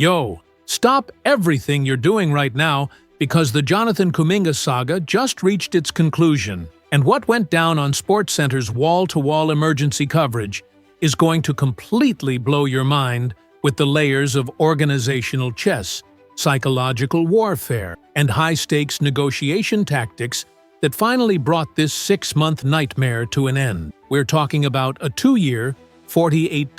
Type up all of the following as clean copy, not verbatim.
Yo, stop everything you're doing right now because the Jonathan Kuminga saga just reached its conclusion, and what went down on SportsCenter's wall-to-wall emergency coverage is going to completely blow your mind with the layers of organizational chess, psychological warfare, and high-stakes negotiation tactics that finally brought this 6-month nightmare to an end. We're talking about a 2-year, $48,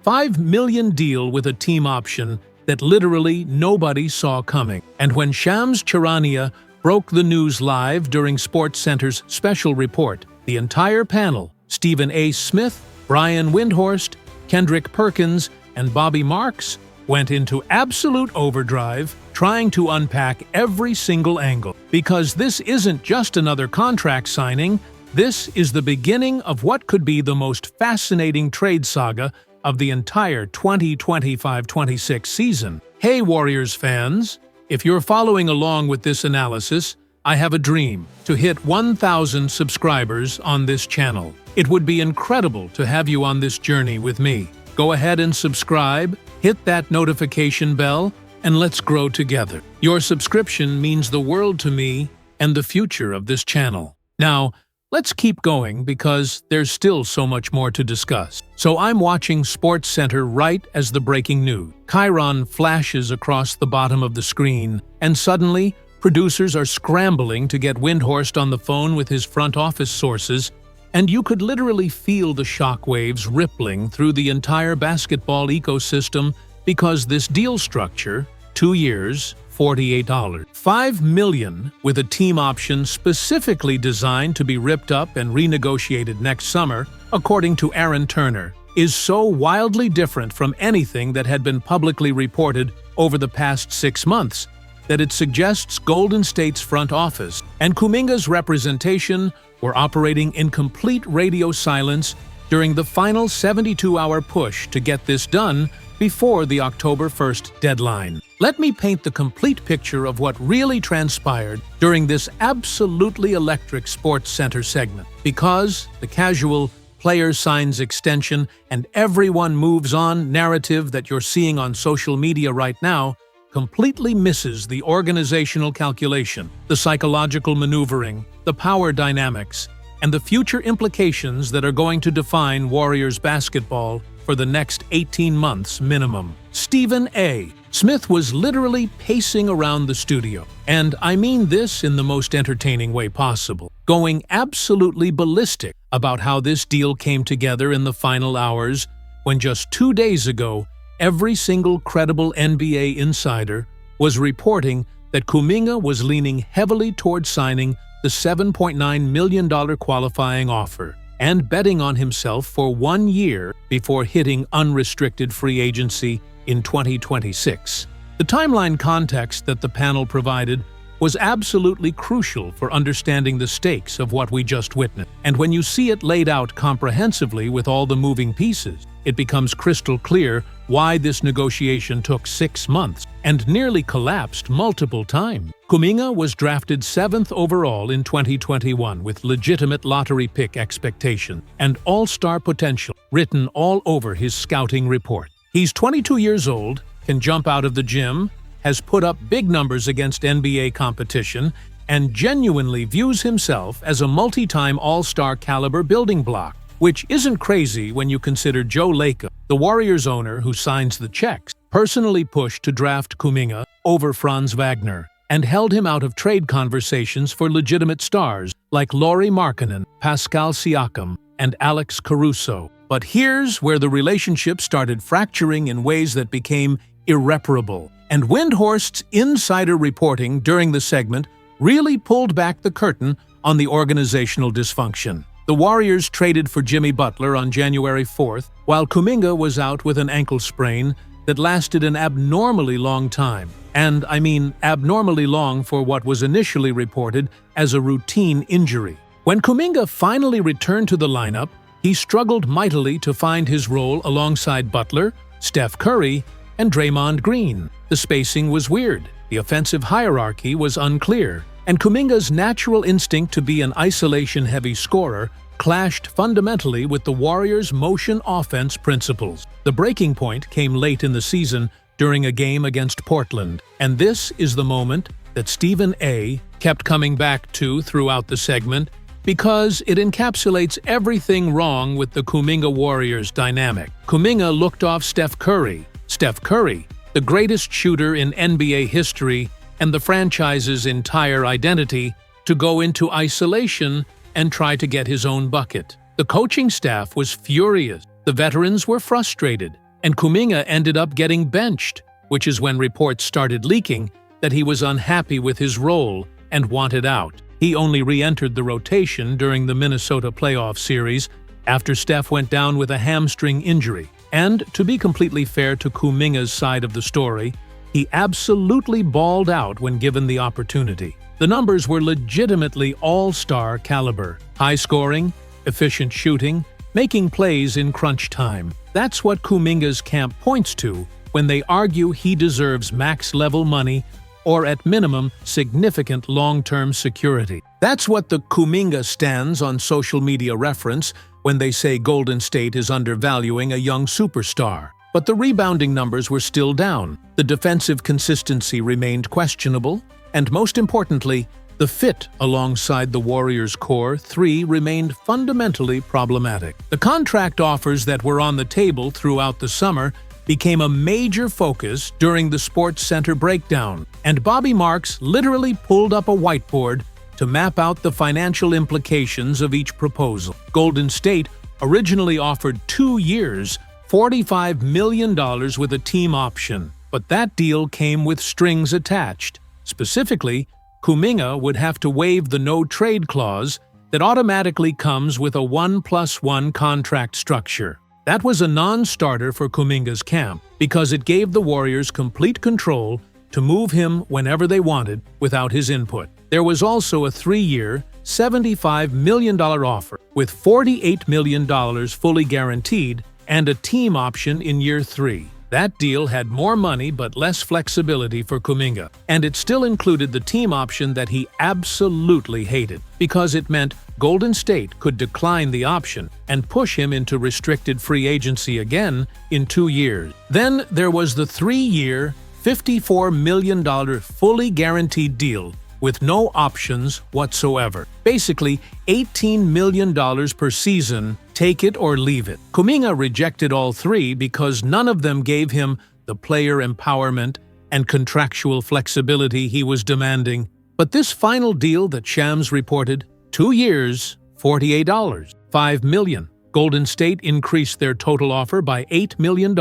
$5 million deal with a team option that literally nobody saw coming. And when Shams Charania broke the news live during SportsCenter's special report, the entire panel, Stephen A. Smith, Brian Windhorst, Kendrick Perkins, and Bobby Marks, went into absolute overdrive trying to unpack every single angle. Because this isn't just another contract signing, this is the beginning of what could be the most fascinating trade saga of the entire 2025-26 season. Hey Warriors fans, if you're following along with this analysis, I have a dream to hit 1,000 subscribers on this channel. It would be incredible to have you on this journey with me. Go ahead and subscribe, hit that notification bell, and let's grow together. Your subscription means the world to me and the future of this channel. Now, let's keep going because there's still so much more to discuss. So I'm watching SportsCenter right as the breaking news chyron flashes across the bottom of the screen, and suddenly, producers are scrambling to get Windhorst on the phone with his front office sources, and you could literally feel the shockwaves rippling through the entire basketball ecosystem because this deal structure, 2 years, $48, $5 million with a team option specifically designed to be ripped up and renegotiated next summer, according to Aaron Turner, is so wildly different from anything that had been publicly reported over the past 6 months that it suggests Golden State's front office and Kuminga's representation were operating in complete radio silence during the final 72-hour push to get this done before the October 1st deadline. Let me paint the complete picture of what really transpired during this absolutely electric SportsCenter segment, because the casual player signs extension and everyone moves on narrative that you're seeing on social media right now completely misses the organizational calculation, the psychological maneuvering, the power dynamics, and the future implications that are going to define Warriors basketball for the next 18 months minimum. Stephen A. Smith was literally pacing around the studio, and I mean this in the most entertaining way possible, going absolutely ballistic about how this deal came together in the final hours when just 2 days ago, every single credible NBA insider was reporting that Kuminga was leaning heavily toward signing the $7.9 million qualifying offer and betting on himself for 1 year before hitting unrestricted free agency in 2026. The timeline context that the panel provided was absolutely crucial for understanding the stakes of what we just witnessed. And when you see it laid out comprehensively with all the moving pieces, it becomes crystal clear why this negotiation took 6 months and nearly collapsed multiple times. Kuminga was drafted 7th overall in 2021 with legitimate lottery pick expectation and all-star potential written all over his scouting report. He's 22 years old, can jump out of the gym, has put up big numbers against NBA competition, and genuinely views himself as a multi-time all-star caliber building block, which isn't crazy when you consider Joe Lacob, the Warriors owner who signs the checks, personally pushed to draft Kuminga over Franz Wagner and held him out of trade conversations for legitimate stars like Lauri Markkanen, Pascal Siakam, and Alex Caruso. But here's where the relationship started fracturing in ways that became irreparable. And Windhorst's insider reporting during the segment really pulled back the curtain on the organizational dysfunction. The Warriors traded for Jimmy Butler on January 4th, while Kuminga was out with an ankle sprain that lasted an abnormally long time. And I mean abnormally long for what was initially reported as a routine injury. When Kuminga finally returned to the lineup, he struggled mightily to find his role alongside Butler, Steph Curry, and Draymond Green. The spacing was weird, the offensive hierarchy was unclear, and Kuminga's natural instinct to be an isolation-heavy scorer clashed fundamentally with the Warriors' motion offense principles. The breaking point came late in the season during a game against Portland. And this is the moment that Stephen A. kept coming back to throughout the segment because it encapsulates everything wrong with the Kuminga Warriors dynamic. Kuminga looked off Steph Curry. Steph Curry, the greatest shooter in NBA history and the franchise's entire identity, to go into isolation and try to get his own bucket. The coaching staff was furious, the veterans were frustrated, and Kuminga ended up getting benched, which is when reports started leaking that he was unhappy with his role and wanted out. He only re-entered the rotation during the Minnesota playoff series after Steph went down with a hamstring injury. And to be completely fair to Kuminga's side of the story, he absolutely balled out when given the opportunity. The numbers were legitimately all-star caliber. High scoring, efficient shooting, making plays in crunch time. That's what Kuminga's camp points to when they argue he deserves max-level money or at minimum significant long-term security. That's what the Kuminga stands on social media reference when they say Golden State is undervaluing a young superstar. But the rebounding numbers were still down, the defensive consistency remained questionable, and most importantly, the fit alongside the Warriors' core three remained fundamentally problematic. The contract offers that were on the table throughout the summer became a major focus during the SportsCenter breakdown, and Bobby Marks literally pulled up a whiteboard to map out the financial implications of each proposal. Golden State originally offered 2 years, $45 million with a team option, but that deal came with strings attached. Specifically, Kuminga would have to waive the no-trade clause that automatically comes with a 1+1 contract structure. That was a non-starter for Kuminga's camp because it gave the Warriors complete control to move him whenever they wanted without his input. There was also a 3-year, $75 million offer with $48 million fully guaranteed and a team option in year 3. That deal had more money but less flexibility for Kuminga, and it still included the team option that he absolutely hated because it meant Golden State could decline the option and push him into restricted free agency again in 2 years. Then there was the 3-year, $54 million fully guaranteed deal with no options whatsoever. Basically, $18 million per season, take it or leave it. Kuminga rejected all three because none of them gave him the player empowerment and contractual flexibility he was demanding. But this final deal that Shams reported, 2 years, $48, $5 million. Golden State increased their total offer by $8 million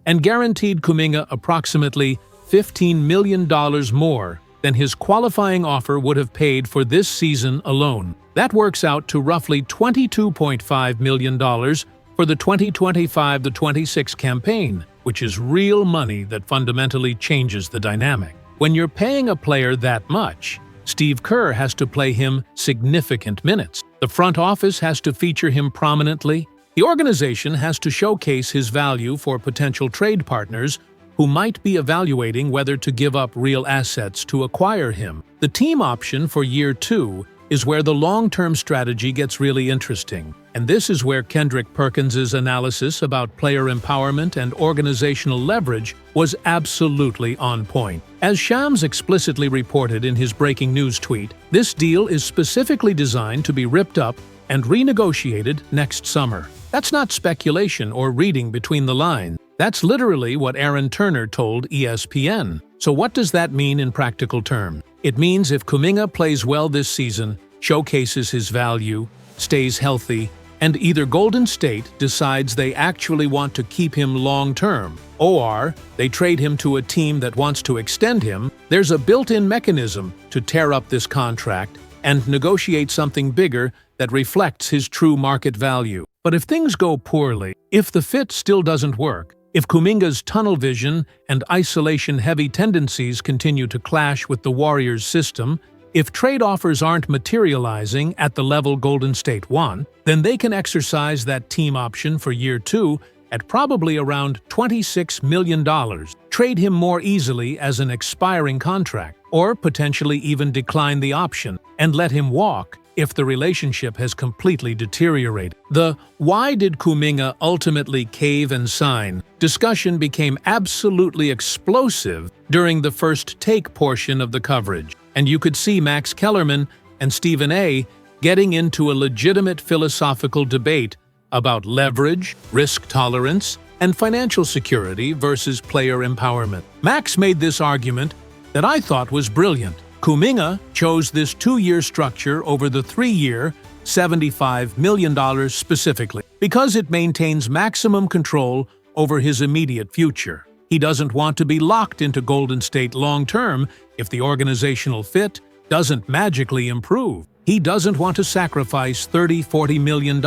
and guaranteed Kuminga approximately $15 million more than his qualifying offer would have paid for this season alone. That works out to roughly $22.5 million for the 2025-26 campaign, which is real money that fundamentally changes the dynamic. When you're paying a player that much, Steve Kerr has to play him significant minutes. The front office has to feature him prominently. The organization has to showcase his value for potential trade partners who might be evaluating whether to give up real assets to acquire him. The team option for year 2 is where the long-term strategy gets really interesting. And this is where Kendrick Perkins's analysis about player empowerment and organizational leverage was absolutely on point. As Shams explicitly reported in his breaking news tweet, this deal is specifically designed to be ripped up and renegotiated next summer. That's not speculation or reading between the lines. That's literally what Aaron Turner told ESPN. So what does that mean in practical terms? It means if Kuminga plays well this season, showcases his value, stays healthy, and either Golden State decides they actually want to keep him long-term, or they trade him to a team that wants to extend him, there's a built-in mechanism to tear up this contract and negotiate something bigger that reflects his true market value. But if things go poorly, if the fit still doesn't work, if Kuminga's tunnel vision and isolation-heavy tendencies continue to clash with the Warriors' system, if trade offers aren't materializing at the level Golden State want, then they can exercise that team option for year 2 at probably around $26 million, trade him more easily as an expiring contract, or potentially even decline the option and let him walk if the relationship has completely deteriorated. The "why did Kuminga ultimately cave and sign" discussion became absolutely explosive during the first take portion of the coverage, and you could see Max Kellerman and Stephen A. getting into a legitimate philosophical debate about leverage, risk tolerance, and financial security versus player empowerment. Max made this argument that I thought was brilliant. Kuminga chose this 2-year structure over the 3-year, $75 million specifically, because it maintains maximum control over his immediate future. He doesn't want to be locked into Golden State long-term if the organizational fit doesn't magically improve. He doesn't want to sacrifice $30–40 million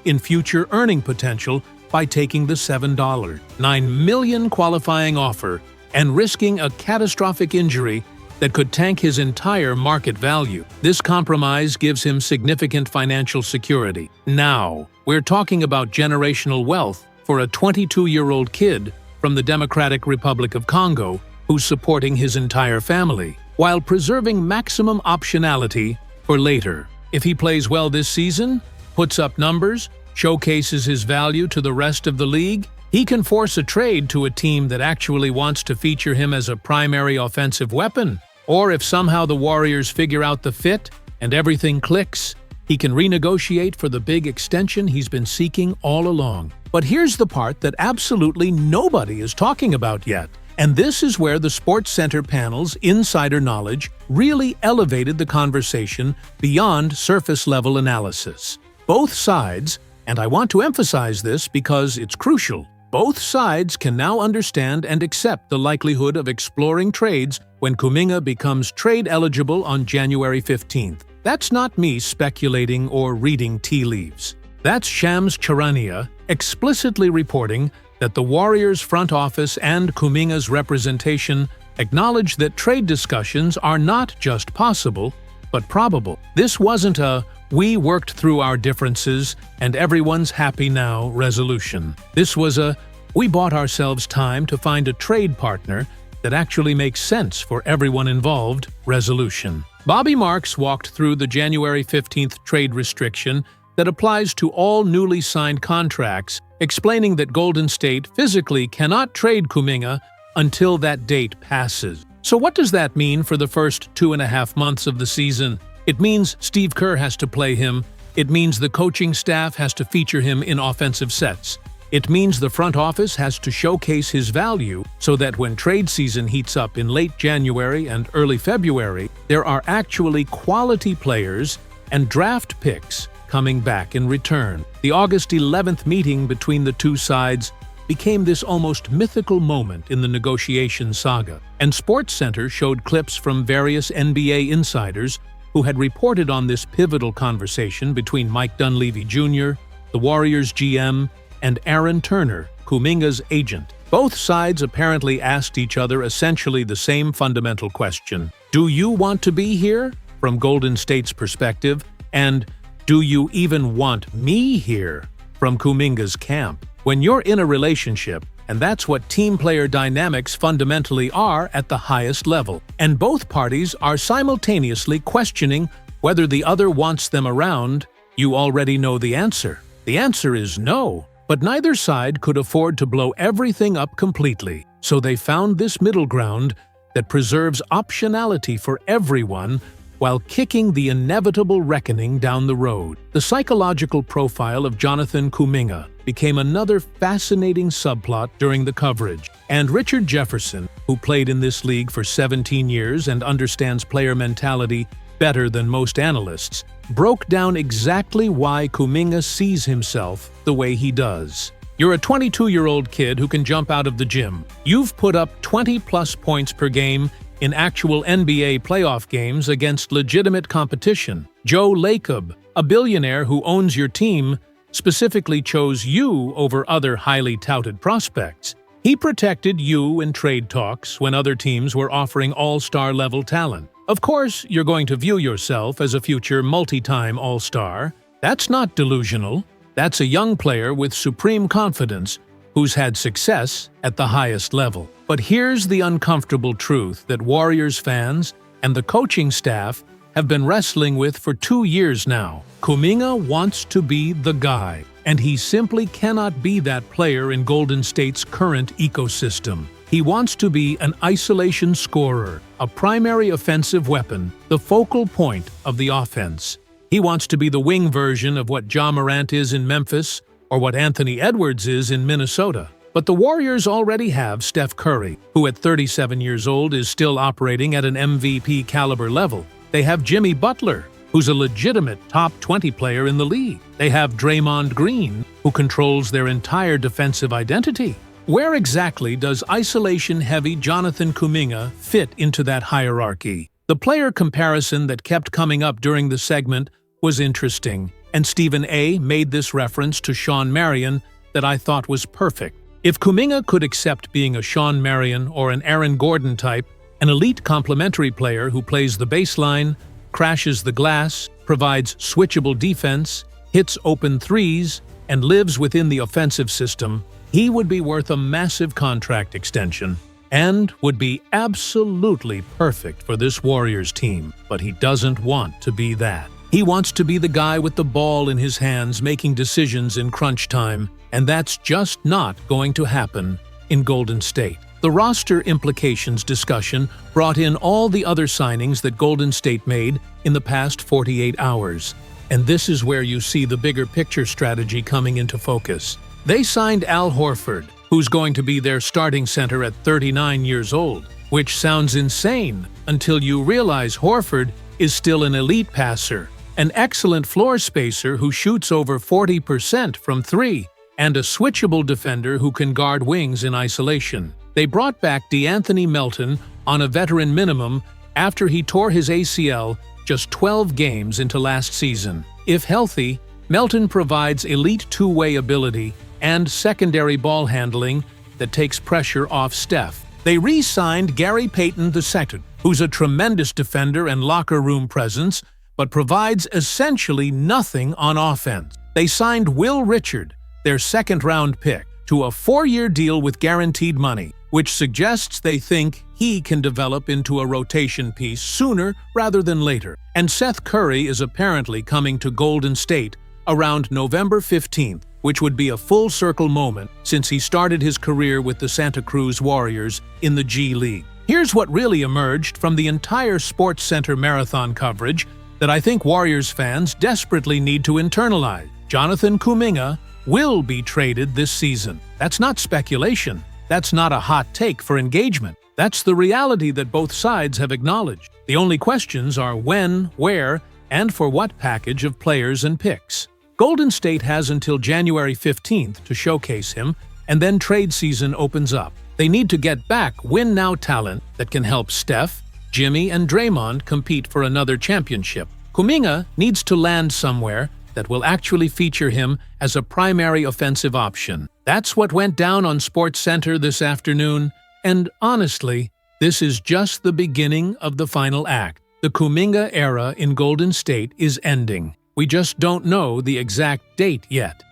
in future earning potential by taking the $7.9 million qualifying offer and risking a catastrophic injury that could tank his entire market value. This compromise gives him significant financial security. Now, we're talking about generational wealth for a 22-year-old kid from the Democratic Republic of Congo who's supporting his entire family, while preserving maximum optionality for later. If he plays well this season, puts up numbers, showcases his value to the rest of the league, he can force a trade to a team that actually wants to feature him as a primary offensive weapon. Or if somehow the Warriors figure out the fit and everything clicks, he can renegotiate for the big extension he's been seeking all along. But here's the part that absolutely nobody is talking about yet. And this is where the SportsCenter panel's insider knowledge really elevated the conversation beyond surface-level analysis. Both sides, and I want to emphasize this because it's crucial, both sides can now understand and accept the likelihood of exploring trades when Kuminga becomes trade-eligible on January 15th. That's not me speculating or reading tea leaves. That's Shams Charania explicitly reporting that the Warriors' front office and Kuminga's representation acknowledge that trade discussions are not just possible, but probable. This wasn't a "we worked through our differences and everyone's happy now" resolution. This was a "we bought ourselves time to find a trade partner that actually makes sense for everyone involved" resolution. Bobby Marks walked through the January 15th trade restriction that applies to all newly signed contracts, explaining that Golden State physically cannot trade Kuminga until that date passes. So what does that mean for the first 2.5 months of the season? It means Steve Kerr has to play him. It means the coaching staff has to feature him in offensive sets. It means the front office has to showcase his value so that when trade season heats up in late January and early February, there are actually quality players and draft picks coming back in return. The August 11th meeting between the two sides became this almost mythical moment in the negotiation saga, and SportsCenter showed clips from various NBA insiders who had reported on this pivotal conversation between Mike Dunleavy Jr., the Warriors GM, and Aaron Turner, Kuminga's agent. Both sides apparently asked each other essentially the same fundamental question: do you want to be here, from Golden State's perspective, and do you even want me here, from Kuminga's camp? When you're in a relationship, and that's what team player dynamics fundamentally are at the highest level, and both parties are simultaneously questioning whether the other wants them around, you already know the answer. The answer is no. But neither side could afford to blow everything up completely, so they found this middle ground that preserves optionality for everyone while kicking the inevitable reckoning down the road. The psychological profile of Jonathan Kuminga became another fascinating subplot during the coverage, and Richard Jefferson, who played in this league for 17 years and understands player mentality better than most analysts, broke down exactly why Kuminga sees himself the way he does. You're a 22-year-old kid who can jump out of the gym. You've put up 20-plus points per game in actual NBA playoff games against legitimate competition. Joe Lacob, a billionaire who owns your team, specifically chose you over other highly touted prospects. He protected you in trade talks when other teams were offering all-star level talent. Of course, you're going to view yourself as a future multi-time all-star. That's not delusional. That's a young player with supreme confidence who's had success at the highest level. But here's the uncomfortable truth that Warriors fans and the coaching staff have been wrestling with for 2 years now. Kuminga wants to be the guy, and he simply cannot be that player in Golden State's current ecosystem. He wants to be an isolation scorer, a primary offensive weapon, the focal point of the offense. He wants to be the wing version of what Ja Morant is in Memphis or what Anthony Edwards is in Minnesota. But the Warriors already have Steph Curry, who at 37 years old is still operating at an MVP caliber level. They have Jimmy Butler, who's a legitimate top 20 player in the league. They have Draymond Green, who controls their entire defensive identity. Where exactly does isolation-heavy Jonathan Kuminga fit into that hierarchy? The player comparison that kept coming up during the segment was interesting, and Stephen A. made this reference to Sean Marion that I thought was perfect. If Kuminga could accept being a Sean Marion or an Aaron Gordon type, an elite complementary player who plays the baseline, crashes the glass, provides switchable defense, hits open threes, and lives within the offensive system, he would be worth a massive contract extension and would be absolutely perfect for this Warriors team. But he doesn't want to be that. He wants to be the guy with the ball in his hands making decisions in crunch time, and that's just not going to happen in Golden State. The roster implications discussion brought in all the other signings that Golden State made in the past 48 hours. And this is where you see the bigger picture strategy coming into focus. They signed Al Horford, who's going to be their starting center at 39 years old, which sounds insane until you realize Horford is still an elite passer, an excellent floor spacer who shoots over 40% from three, and a switchable defender who can guard wings in isolation. They brought back DeAnthony Melton on a veteran minimum after he tore his ACL just 12 games into last season. If healthy, Melton provides elite two-way ability and secondary ball handling that takes pressure off Steph. They re-signed Gary Payton II, who's a tremendous defender and locker room presence, but provides essentially nothing on offense. They signed Will Richard, their second-round pick, to a 4-year deal with guaranteed money, which suggests they think he can develop into a rotation piece sooner rather than later. And Seth Curry is apparently coming to Golden State around November 15th, which would be a full-circle moment since he started his career with the Santa Cruz Warriors in the G League. Here's what really emerged from the entire SportsCenter marathon coverage that I think Warriors fans desperately need to internalize. Jonathan Kuminga will be traded this season. That's not speculation. That's not a hot take for engagement. That's the reality that both sides have acknowledged. The only questions are when, where, and for what package of players and picks. Golden State has until January 15th to showcase him, and then trade season opens up. They need to get back win-now talent that can help Steph, Jimmy, and Draymond compete for another championship. Kuminga needs to land somewhere that will actually feature him as a primary offensive option. That's what went down on SportsCenter this afternoon, and honestly, this is just the beginning of the final act. The Kuminga era in Golden State is ending. We just don't know the exact date yet.